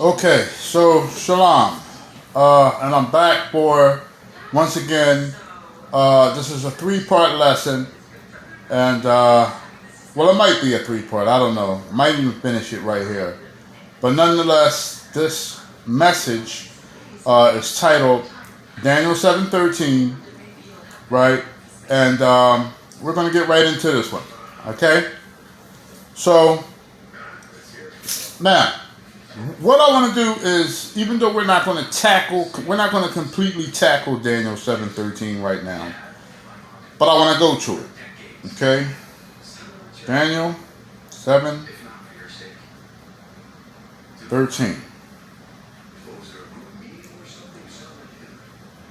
Okay, so shalom, and I'm back for once again. This is a three-part lesson, and well, it might be a three-part. I don't know. I might even finish it right here, but nonetheless, this message is titled Daniel 7:13, right? And we're gonna get right into this one. Okay, so now. What I want to do is, even though we're not going to completely tackle Daniel 7:13 right now, but I want to go to it. Okay? Daniel 7:13.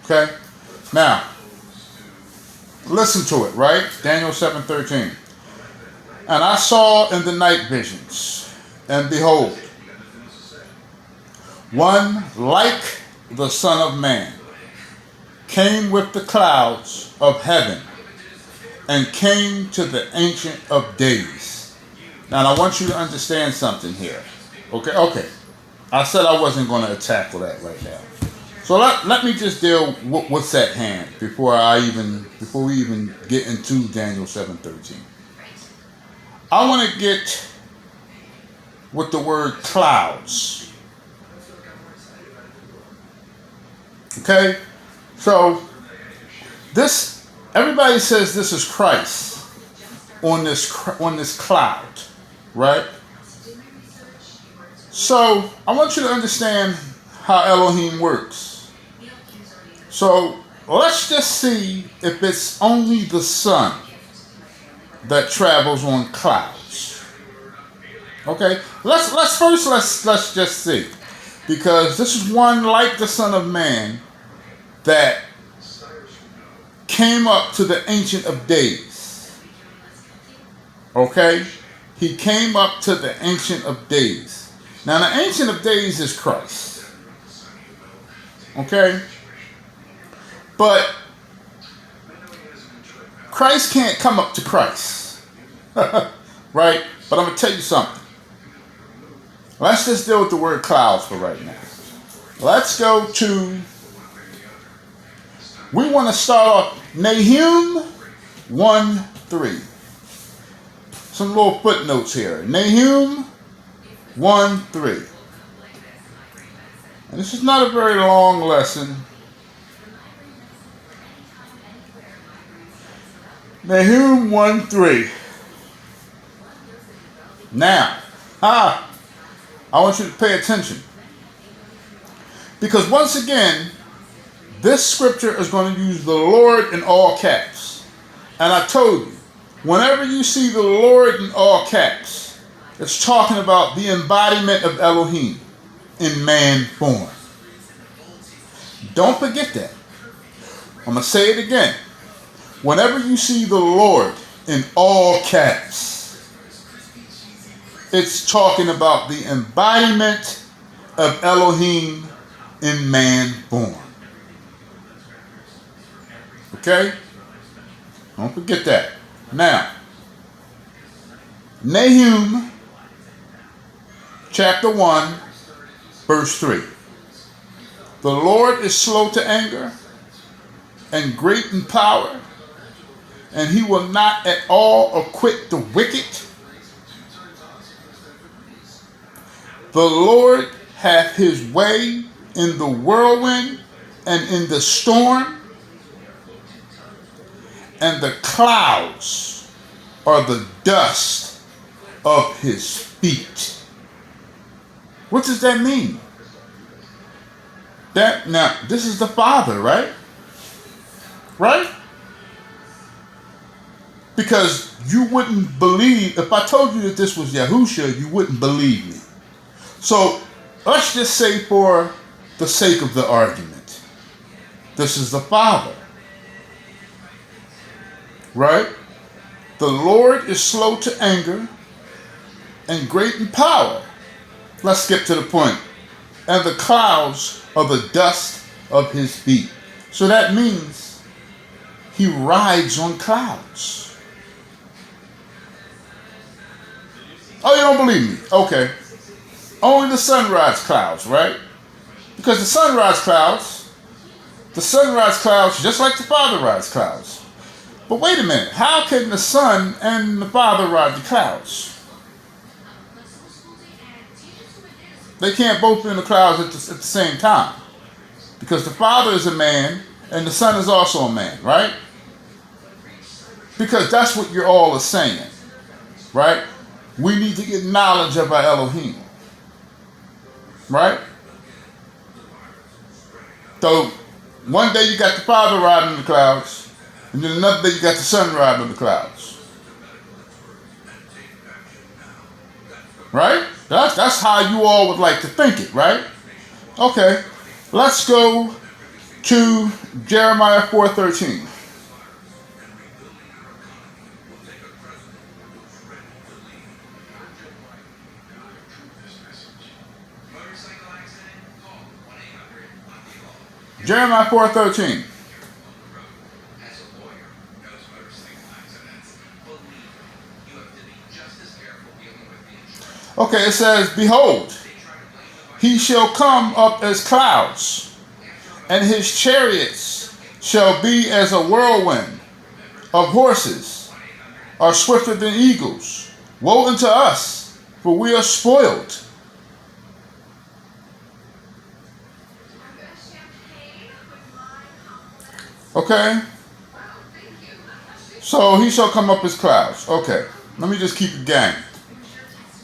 Okay? Now, listen to it, right? Daniel 7:13. And I saw in the night visions, and behold, one like the Son of Man came with the clouds of heaven and came to the Ancient of Days. Now, I want you to understand something here. Okay. I said I wasn't going to tackle that right now. So let me just deal with what's at hand before we even get into Daniel 7:13. I want to get with the word clouds. Okay, so everybody says this is Christ on this cloud, right? So I want you to understand how Elohim works. So let's just see if it's only the sun that travels on clouds. Okay, let's just see. Because this is one like the Son of Man that came up to the Ancient of Days. Okay? He came up to the Ancient of Days. Now, the Ancient of Days is Christ. Okay? But Christ can't come up to Christ. Right? But I'm going to tell you something. Let's just deal with the word clouds for right now. Let's go to, we want to start off Nahum 1:3. Some little footnotes here. Nahum 1:3. And this is not a very long lesson. Nahum 1:3. Now, I want you to pay attention. Because once again, this scripture is going to use the Lord in all caps. And I told you, whenever you see the Lord in all caps, it's talking about the embodiment of Elohim in man form. Don't forget that. I'm going to say it again. Whenever you see the Lord in all caps, it's talking about the embodiment of Elohim in man form. Okay? Don't forget that. Now, Nahum chapter 1, verse 3. The Lord is slow to anger and great in power, and he will not at all acquit the wicked. The Lord hath his way in the whirlwind and in the storm, and the clouds are the dust of his feet. What does that mean? Now, this is the Father, right? Right? Because you wouldn't believe, if I told you that this was Yahusha, you wouldn't believe me. So let's just say, for the sake of the argument, this is the Father. Right? The Lord is slow to anger and great in power. Let's skip to the point. And the clouds are the dust of his feet. So that means he rides on clouds. Oh, you don't believe me? Okay. only the sunrise clouds, right? Because the sunrise clouds, just like the father rise clouds. But wait a minute, how can the son and the father ride the clouds? They can't both be in the clouds at the same time. Because the father is a man and the son is also a man, right? Because that's what you're all saying, right? We need to get knowledge of our Elohim, right? So one day you got the father riding in the clouds, and then another day you got the son riding in the clouds, right? That's how you all would like to think it, right? Okay, let's go to Jeremiah 4:13. Jeremiah 4:13. Okay, it says, behold, he shall come up as clouds, and his chariots shall be as a whirlwind of horses, are swifter than eagles. Woe unto us, for we are spoiled. Okay? So he shall come up as clouds. Okay, let me just keep it gang.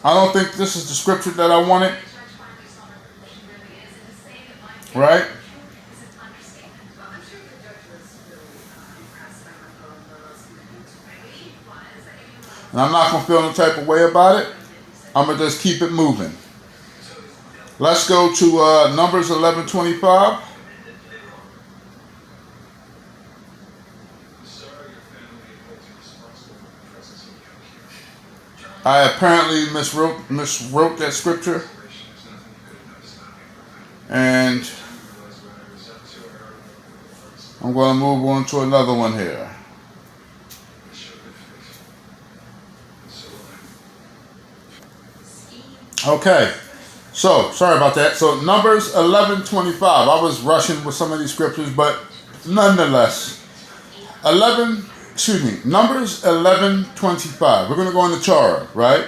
I don't think this is the scripture that I wanted. Right? And I'm not going to feel no type of way about it. I'm going to just keep it moving. Let's go to Numbers 11:25. I apparently miswrote that scripture. And I'm going to move on to another one here. Okay. So, sorry about that. So, Numbers 11:25. I was rushing with some of these scriptures, but nonetheless. Numbers 11:25. We're going to go into Torah, right?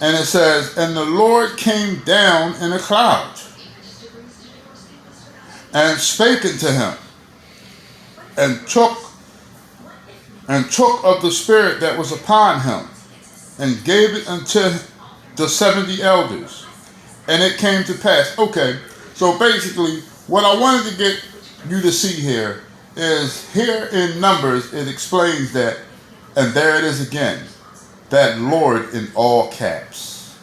And it says, and the Lord came down in a cloud and spake unto him, and took of the spirit that was upon him, and gave it unto the 70 elders. And it came to pass. Okay, so basically, what I wanted to get you to see here is, here in Numbers, it explains that, and there it is again, that Lord in all caps.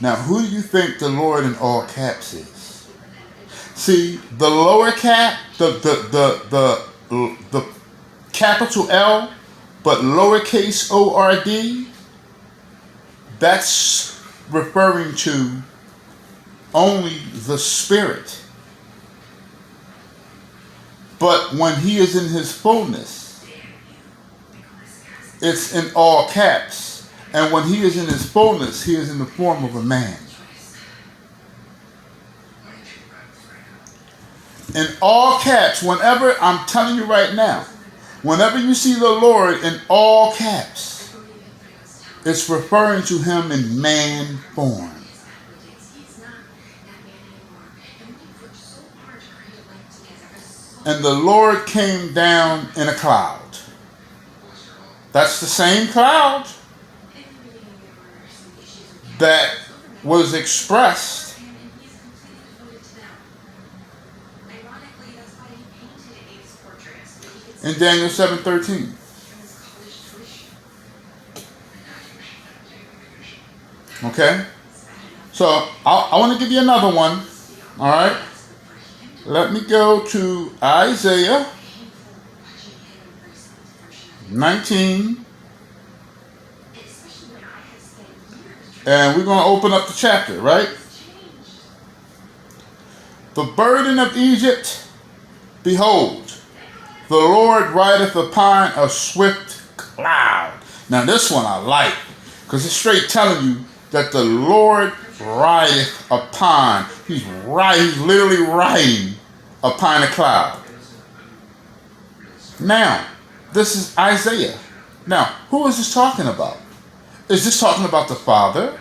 Now, who do you think the Lord in all caps is? See, the lower cap, the capital L, but lowercase O-R-D, that's referring to only the Spirit. But when he is in his fullness, it's in all caps. And when he is in his fullness, he is in the form of a man. In all caps, whenever, I'm telling you right now, whenever you see the Lord in all caps, it's referring to him in man form. And the Lord came down in a cloud. That's the same cloud that was expressed in Daniel 7:13. Okay? So I want to give you another one. All right? Let me go to Isaiah 19. And we're going to open up the chapter, right? The burden of Egypt, behold, the Lord rideth upon a swift cloud. Now this one I like, because it's straight telling you that the Lord rideth upon. He's literally riding upon a cloud. Now, this is Isaiah. Now, who is this talking about? Is this talking about the Father?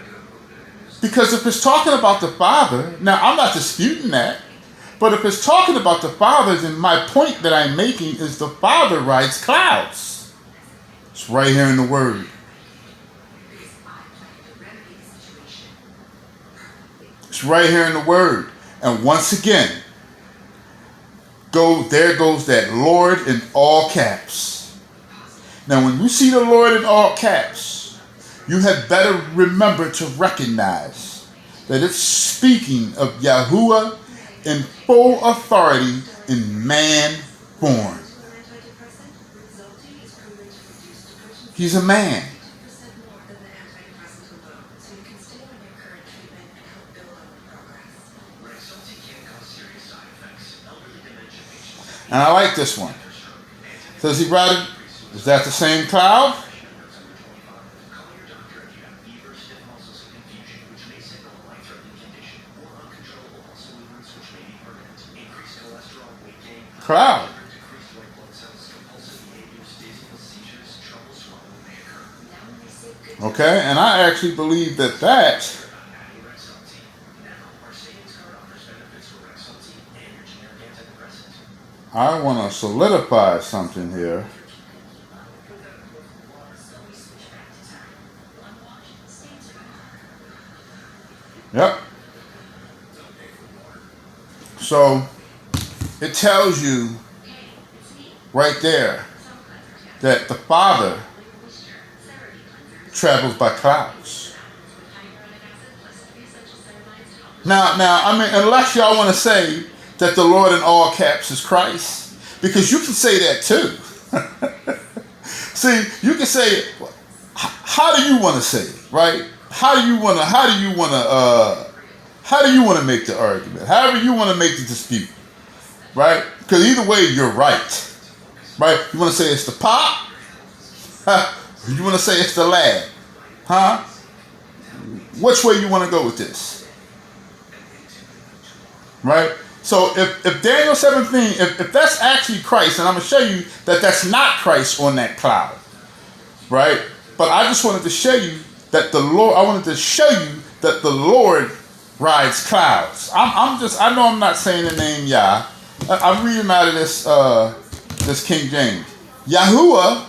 Because if it's talking about the Father, now I'm not disputing that, but if it's talking about the Father, then my point that I'm making is the Father rides clouds. It's right here in the Word. It's right here in the Word. And once again, there goes that Lord in all caps. Now, when you see the Lord in all caps, you had better remember to recognize that it's speaking of Yahuwah in full authority in man form. He's a man. And I like this one. Says he brought it. Is that the same cloud? Cloud. Okay, and I actually believe that I want to solidify something here. Yep. So it tells you right there that the Father travels by clouds. Now, I mean, unless y'all want to say that the Lord in all caps is Christ, because you can say that too. See, you can say, how do you want to say it, right? How do you want to make the argument? However you want to make the dispute, right? Because either way, you're right, right? You want to say it's the pop? You want to say it's the lad? Huh? Which way you want to go with this? Right? So if Daniel 17, if that's actually Christ, and I'm going to show you that that's not Christ on that cloud, right? But I just wanted to show you that the Lord rides clouds. I know I'm not saying the name Yah. I'm reading out of this King James. Yahuwah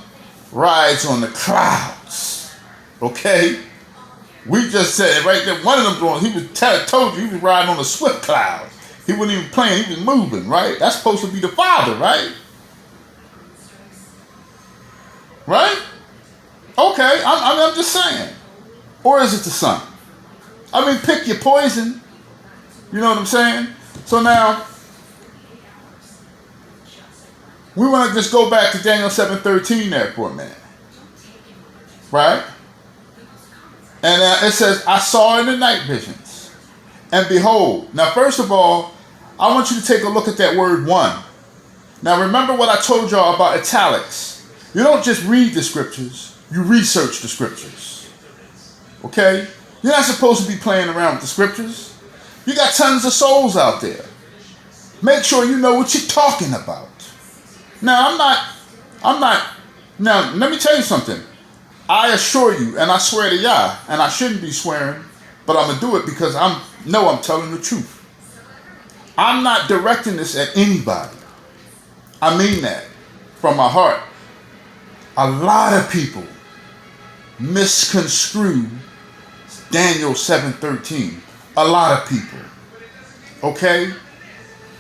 rides on the clouds. Okay? We just said right there, one of them, he told you he was riding on a swift cloud. He wasn't even playing, he was moving, right? That's supposed to be the Father, right? Right? Okay, I'm just saying. Or is it the Son? I mean, pick your poison. You know what I'm saying? So now, we want to just go back to Daniel 7:13 there for a minute. Right? And it says, I saw in the night visions, and behold. Now, first of all, I want you to take a look at that word one. Now, remember what I told y'all about italics. You don't just read the scriptures, you research the scriptures. Okay? You're not supposed to be playing around with the scriptures. You got tons of souls out there. Make sure you know what you're talking about. Now, now, let me tell you something. I assure you, and I swear to Yah, and I shouldn't be swearing, but I'm going to do it because I'm telling the truth. I'm not directing this at anybody. I mean that from my heart. A lot of people misconstrue Daniel 7:13. A lot of people. Okay?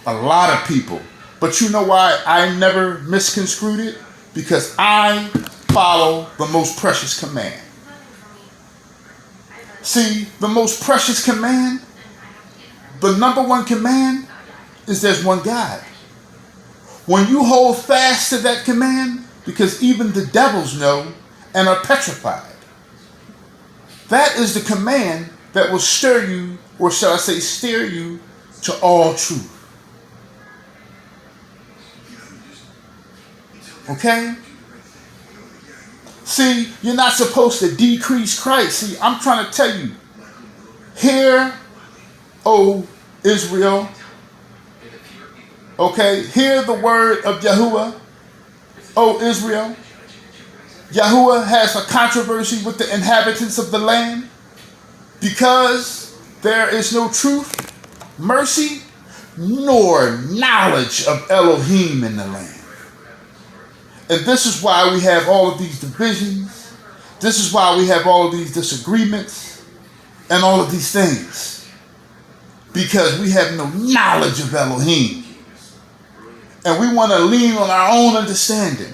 A lot of people. But you know why I never misconstrued it? Because I follow the most precious command. See, the most precious command, the number one command is there's one God. When you hold fast to that command, because even the devils know and are petrified, that is the command that will stir you, or shall I say steer you, to all truth. Okay? See, you're not supposed to decrease Christ. See, I'm trying to tell you, Hear, O Israel. Okay, hear the word of Yahuwah, O Israel. Yahuwah has a controversy with the inhabitants of the land because there is no truth, mercy, nor knowledge of Elohim in the land. And this is why we have all of these divisions. This is why we have all of these disagreements and all of these things. Because we have no knowledge of Elohim. And we want to lean on our own understanding.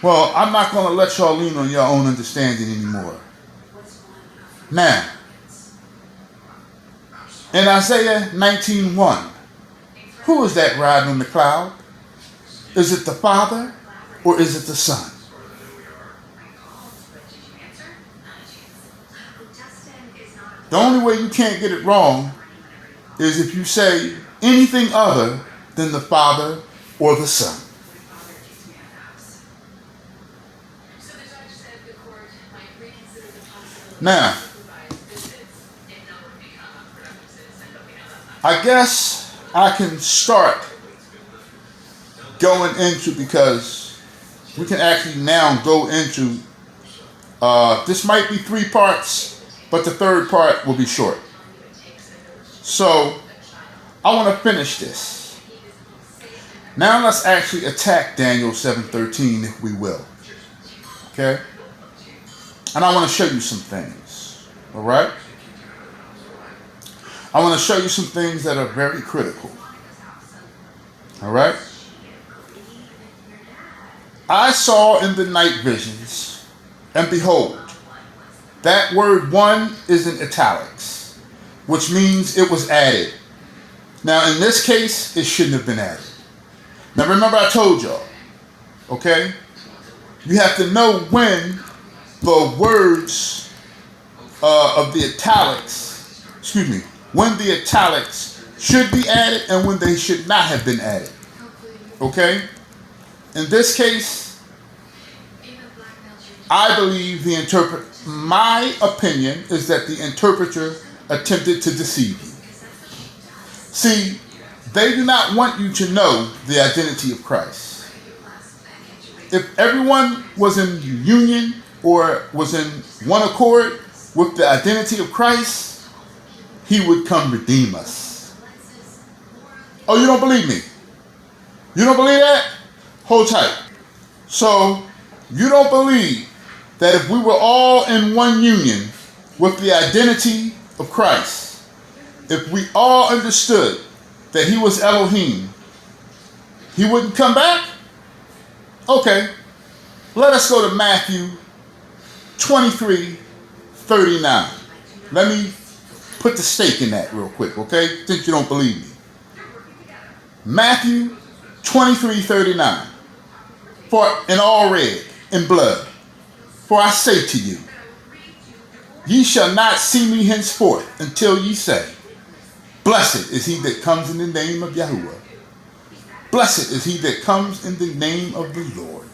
Well, I'm not going to let y'all lean on your own understanding anymore. Now, in Isaiah 19:1, who is that riding on the cloud? Is it the Father or is it the Son? The only way you can't get it wrong is if you say anything other than the Father or the Son. Now, I guess I can start going into, because we can actually now go into, this might be 3 parts, but the 3rd part will be short. So, I want to finish this. Now let's actually attack Daniel 7:13, if we will. Okay? And I want to show you some things. Alright? I want to show you some things that are very critical. Alright? I saw in the night visions, and behold, that word one is in italics, which means it was added. Now in this case, it shouldn't have been added. Now remember I told y'all, okay? You have to know when the words of the italics, when the italics should be added and when they should not have been added. Okay? In this case, I believe my opinion is that the interpreter attempted to deceive you. See, they do not want you to know the identity of Christ. If everyone was in union or was in one accord with the identity of Christ, he would come redeem us. Oh, you don't believe me? You don't believe that? Hold tight. So, you don't believe that if we were all in one union with the identity of Christ, if we all understood that he was Elohim, he wouldn't come back? Okay. Let us go to Matthew 23:39. Let me put the stake in that real quick, okay? Since you don't believe me. Matthew 23:39. For in all red, in blood, for I say to you, ye shall not see me henceforth until ye say, blessed is he that comes in the name of Yahuwah. Blessed is he that comes in the name of the Lord.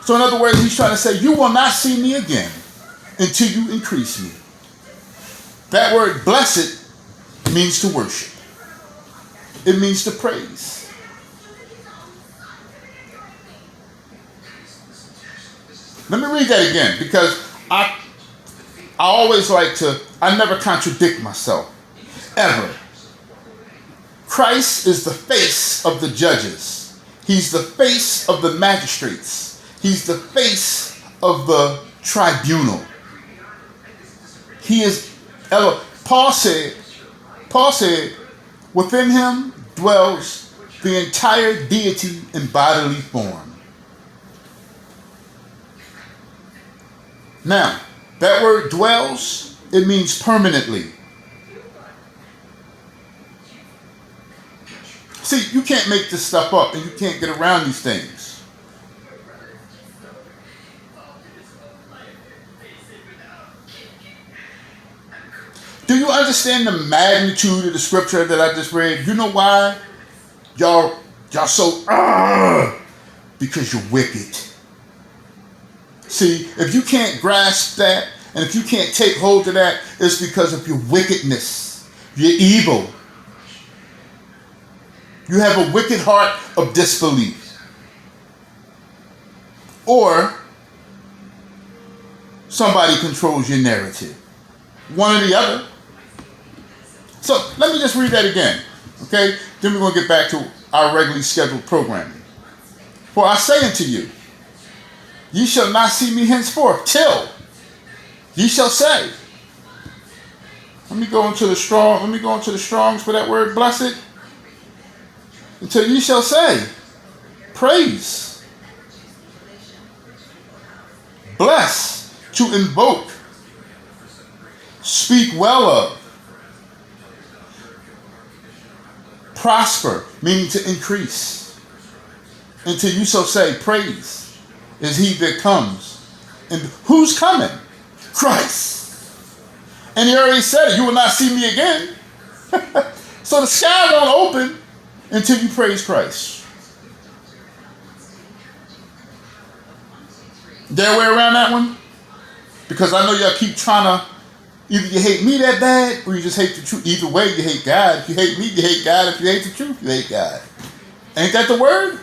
So in other words, he's trying to say, you will not see me again until you increase me. That word blessed means to worship. It means to praise. Let me read that again, because I always like to, I never contradict myself, ever. Christ is the face of the judges. He's the face of the magistrates. He's the face of the tribunal. He is, Paul said, within him dwells the entire deity in bodily form. Now, that word dwells, it means permanently. See, you can't make this stuff up and you can't get around these things. Do you understand the magnitude of the scripture that I just read? You know why y'all so, because you're wicked. See, if you can't grasp that, And if you can't take hold of that, it's because of your wickedness, your evil. You have a wicked heart of disbelief. Or somebody controls your narrative. One or the other. So let me just read that again. Okay? Then we're going to get back to our regularly scheduled programming. For I say unto you, ye shall not see me henceforth till ye shall say. Let me go into the Strongs for that word blessed. Until ye shall say, praise, bless, to invoke, speak well of, prosper, meaning to increase. Until you shall say, praise is he that comes. And who's coming? Christ. And he already said it, you will not see me again. So the sky won't open until you praise Christ. Dare way around that one? Because I know y'all keep trying to, either you hate me that bad or you just hate the truth. Either way, you hate God. If you hate me, you hate God. If you hate the truth, you hate God. Ain't that the word?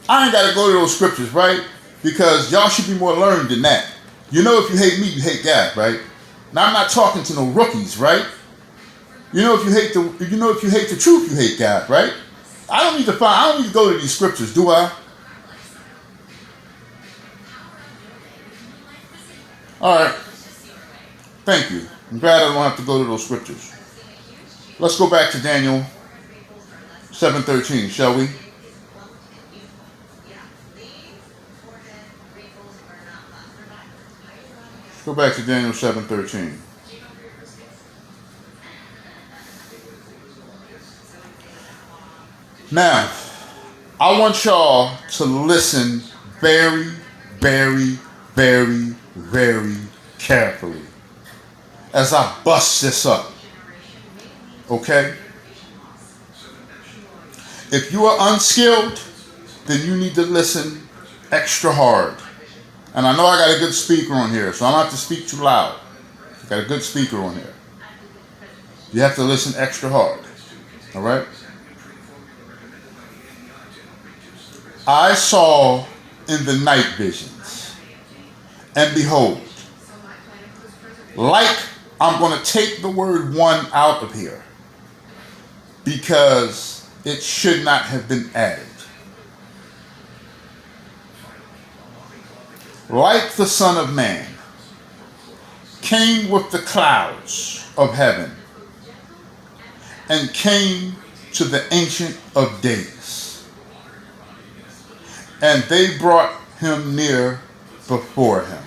I ain't got to go to those scriptures, right? Because y'all should be more learned than that. You know, if you hate me, you hate God, right? Now I'm not talking to no rookies, right? You know, if you hate the truth, you hate God, right? I don't need to go to these scriptures, do I? All right. Thank you. I'm glad I don't have to go to those scriptures. Let's go back to Daniel 7:13, shall we? Let's go back to Daniel 7:13. Now, I want y'all to listen very, very, very, very carefully as I bust this up. Okay? If you are unskilled, then you need to listen extra hard. And I know I got a good speaker on here, so I don't have to speak too loud. I got a good speaker on here. You have to listen extra hard. All right? I saw in the night visions, and behold, like, I'm going to take the word one out of here because it should not have been added. Like the Son of Man came with the clouds of heaven and came to the Ancient of Days. And they brought him near before him.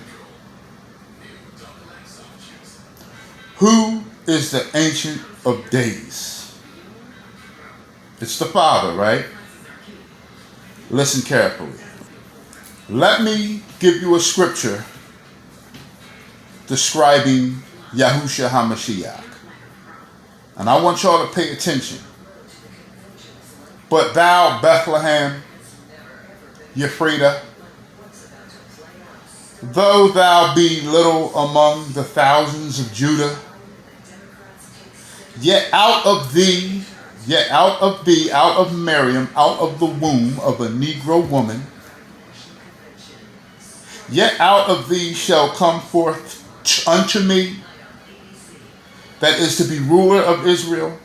Who is the Ancient of Days? It's the Father, right? Listen carefully. Let me give you a scripture describing Yahushua HaMashiach. And I want y'all to pay attention. But thou, Bethlehem, Ephrathah, though thou be little among the thousands of Judah, yet out of Miriam, out of the womb of a Negro woman, yet out of thee shall come forth unto me, that is to be ruler of Israel,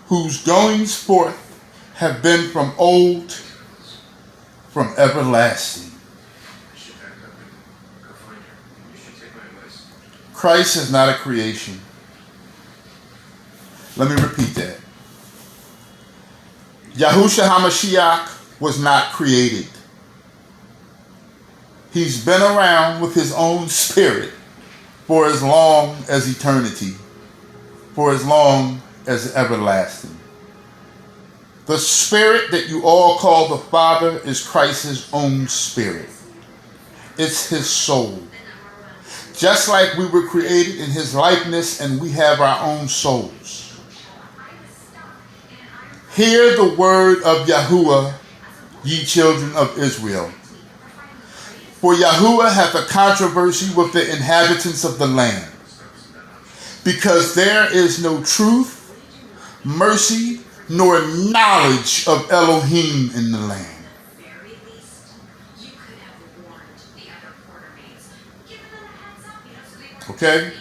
whose goings forth have been from old, from everlasting. Christ is not a creation. Let me repeat that. Yahushua HaMashiach was not created. He's been around with his own spirit for as long as eternity, for as long as everlasting. The spirit that you all call the Father is Christ's own spirit. It's his soul. Just like we were created in his likeness and we have our own souls. Hear the word of Yahuwah, ye children of Israel. For Yahuwah hath a controversy with the inhabitants of the land, because there is no truth, mercy, nor knowledge of Elohim in the land. Okay?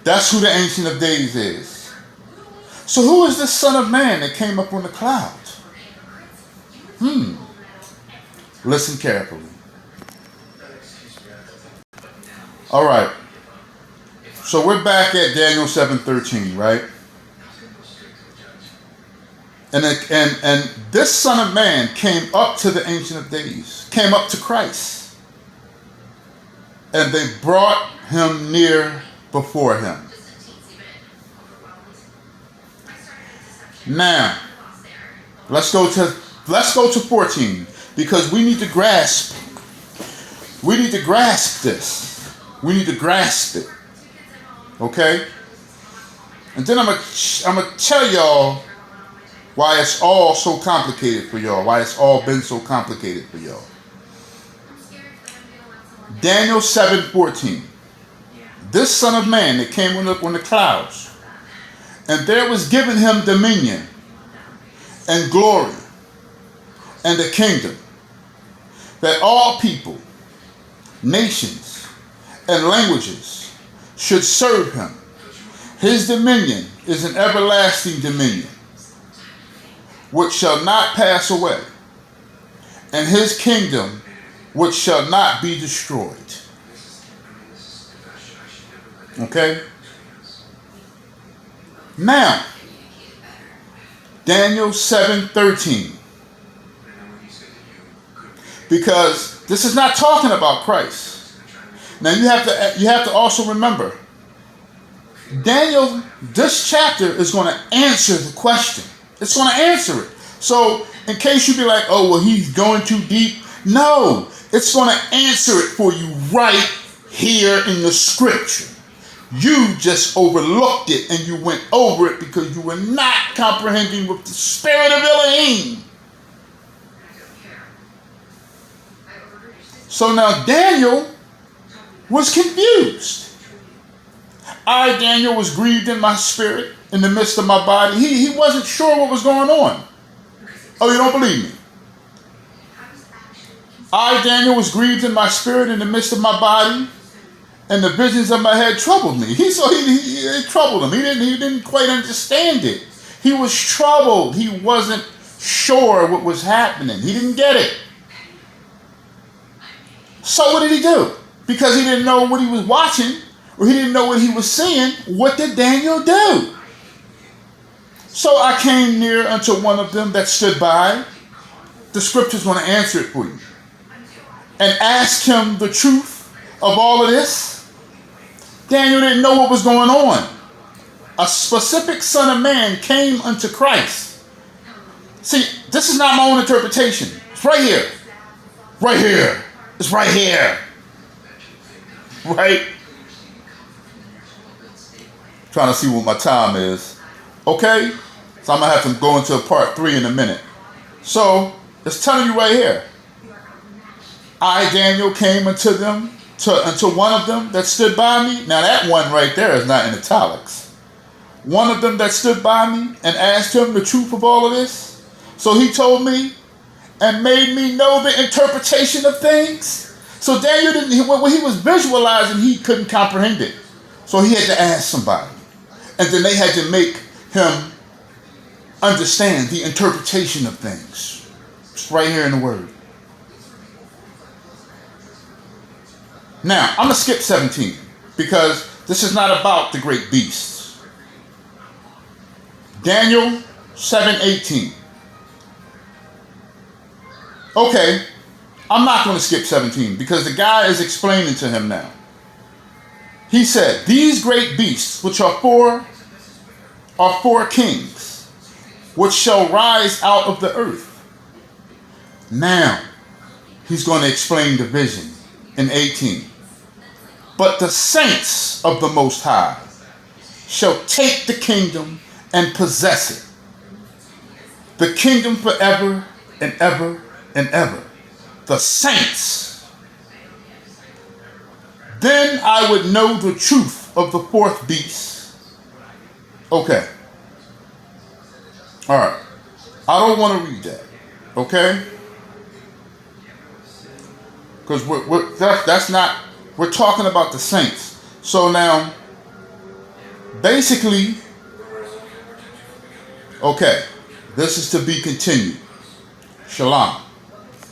That's who the Ancient of Days is. So who is this Son of Man that came up on the clouds? Listen carefully. All right. So we're back at Daniel 7:13, right? And this Son of Man came up to the Ancient of Days, came up to Christ, and they brought him near before him. Now, let's go to 14, because we need to grasp this. We need to grasp it. Okay? And then I'm gonna tell y'all why it's all so complicated for y'all, why it's all been so complicated for y'all. Daniel 7:14. This Son of Man that came on the clouds, and there was given him dominion and glory and a kingdom, that all people, nations, and languages should serve him. His dominion is an everlasting dominion, which shall not pass away, and his kingdom which shall not be destroyed. Okay? Now, Daniel 7:13. Because this is not talking about Christ. Now you have to also remember, Daniel, this chapter is going to answer the question. It's going to answer it. So in case you be like, oh, well, he's going too deep. No, it's going to answer it for you right here in the scripture. You just overlooked it and you went over it because you were not comprehending with the spirit of Elohim. So now Daniel was confused. I, Daniel, was grieved in my spirit in the midst of my body. He wasn't sure what was going on. Oh, you don't believe me? I, Daniel, was grieved in my spirit in the midst of my body, and the visions of my head troubled me. It troubled him. He didn't quite understand it. He was troubled. He wasn't sure what was happening. He didn't get it. So what did he do? Because he didn't know what he was watching, or he didn't know what he was seeing, what did Daniel do? So I came near unto one of them that stood by. The scripture's going to answer it for you. And asked him the truth of all of this. Daniel didn't know what was going on. A specific Son of Man came unto Christ. See, this is not my own interpretation. It's right here. Right here. It's right here. Right? Trying to see what my time is. Okay? So I'm going to have to go into part 3 in a minute. So, it's telling you right here. I, Daniel, came unto one of them that stood by me. Now that one right there is not in italics. One of them that stood by me and asked him the truth of all of this. So he told me and made me know the interpretation of things. So Daniel when he was visualizing, he couldn't comprehend it. So he had to ask somebody. And then they had to make him understand the interpretation of things. It's right here in the word. Now, I'm going to skip 17 because this is not about the great beasts. Daniel 7:18. Okay, I'm not going to skip 17 because the guy is explaining to him now. He said, these great beasts, which are four kings, which shall rise out of the earth. Now, he's going to explain the vision in 18. But the saints of the Most High shall take the kingdom and possess it. The kingdom forever and ever and ever. The saints. Then I would know the truth of the fourth beast. Okay. All right. I don't want to read that. Okay? Because that's not, we're talking about the saints. So now, basically, okay, this is to be continued. Shalom.